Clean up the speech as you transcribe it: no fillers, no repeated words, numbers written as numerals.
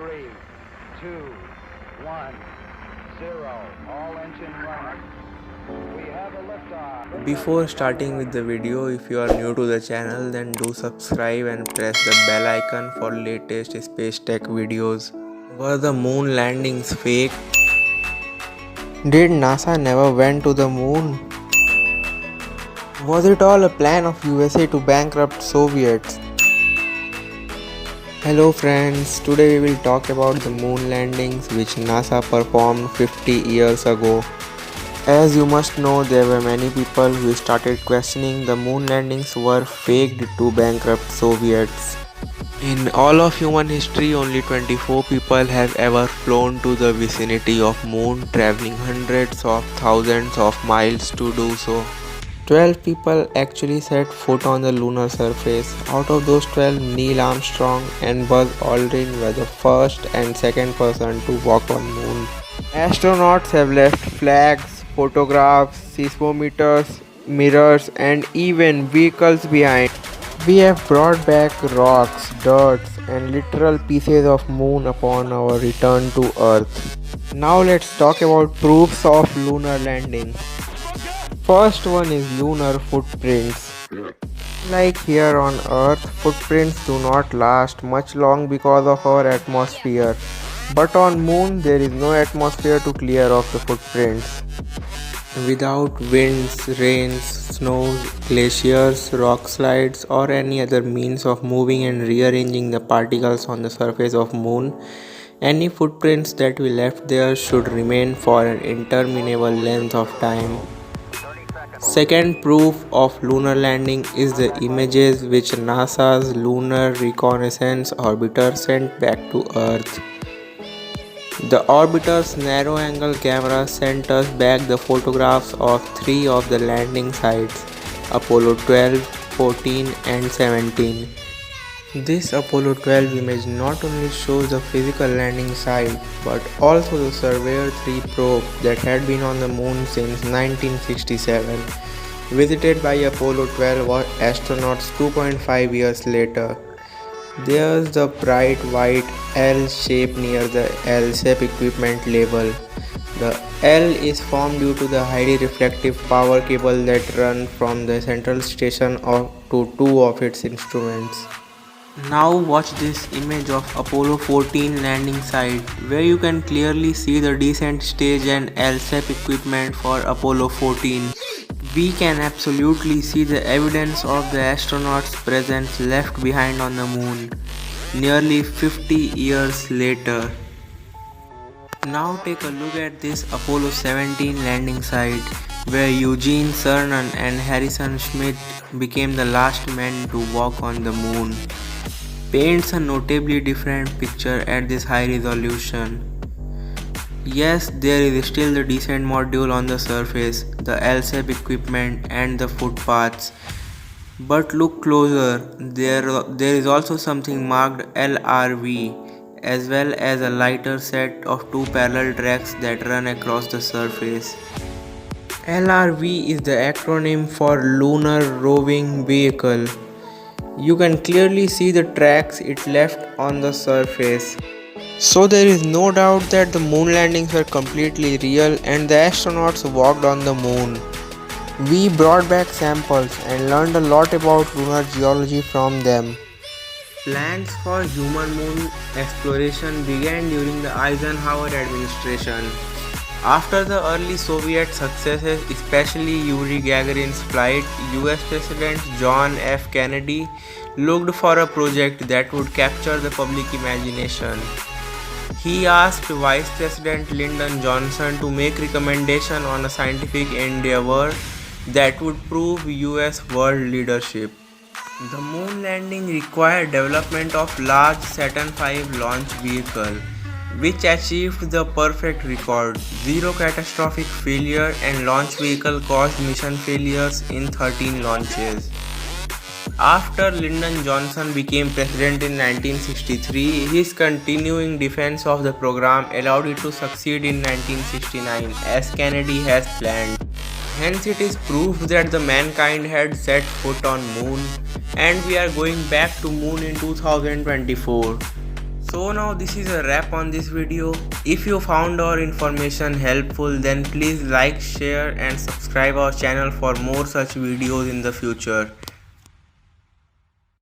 3, 2, 1, 0. All engine running. We have a liftoff. Before starting with the video, if you are new to the channel, then do subscribe and press the bell icon for latest space tech videos. Were the moon landings fake? Did NASA never went to the moon? Was it all a plan of USA to bankrupt Soviets? Hello friends, today we will talk about the moon landings which NASA performed 50 years ago. As you must know, there were many people who started questioning the moon landings were faked to bankrupt Soviets. In all of human history, only 24 people have ever flown to the vicinity of moon, traveling hundreds of thousands of miles to do so. 12 people actually set foot on the lunar surface. Out of those 12, Neil Armstrong and Buzz Aldrin were the first and second person to walk on moon. Astronauts have left flags, photographs, seismometers, mirrors and even vehicles behind. We have brought back rocks, dirt and literal pieces of moon upon our return to Earth. Now let's talk about proofs of lunar landing. First one is lunar footprints. Like here on Earth, footprints do not last much long because of our atmosphere. But on moon, there is no atmosphere to clear off the footprints. Without winds, rains, snows, glaciers, rock slides or any other means of moving and rearranging the particles on the surface of moon, any footprints that we left there should remain for an interminable length of time. Second proof of lunar landing is the images which NASA's Lunar Reconnaissance Orbiter sent back to Earth. The orbiter's narrow-angle camera sent us back the photographs of 3 of the landing sites, Apollo 12, 14 and 17. This Apollo 12 image not only shows the physical landing site but also the Surveyor 3 probe that had been on the moon since 1967, visited by Apollo 12 astronauts 2.5 years later. There's the bright white L shape near the LSAP equipment label. The L is formed due to the highly reflective power cable that run from the central station to 2 of its instruments. Now watch this image of Apollo 14 landing site where you can clearly see the descent stage and LSAP equipment for Apollo 14. We can absolutely see the evidence of the astronauts' presence left behind on the moon, nearly 50 years later. Now take a look at this Apollo 17 landing site, where Eugene Cernan and Harrison Schmitt became the last men to walk on the moon. Paints a notably different picture at this high resolution. Yes, there is still the descent module on the surface, the LSAP equipment and the footpaths. But look closer, there is also something marked LRV, as well as a lighter set of 2 parallel tracks that run across the surface. LRV is the acronym for Lunar Roving Vehicle. You can clearly see the tracks it left on the surface. So there is no doubt that the moon landings were completely real and the astronauts walked on the moon. We brought back samples and learned a lot about lunar geology from them. Plans for human moon exploration began during the Eisenhower administration. After the early Soviet successes, especially Yuri Gagarin's flight, US President John F. Kennedy looked for a project that would capture the public imagination. He asked Vice President Lyndon Johnson to make recommendation on a scientific endeavor that would prove US world leadership. The moon landing required development of large Saturn V launch vehicle, which achieved the perfect record, 0 catastrophic failure, and launch vehicle caused mission failures in 13 launches. After Lyndon Johnson became president in 1963, his continuing defense of the program allowed it to succeed in 1969 as Kennedy has planned. Hence it is proof that the mankind had set foot on moon and we are going back to moon in 2024. So now this is a wrap on this video. If you found our information helpful, then please like, share and subscribe our channel for more such videos in the future.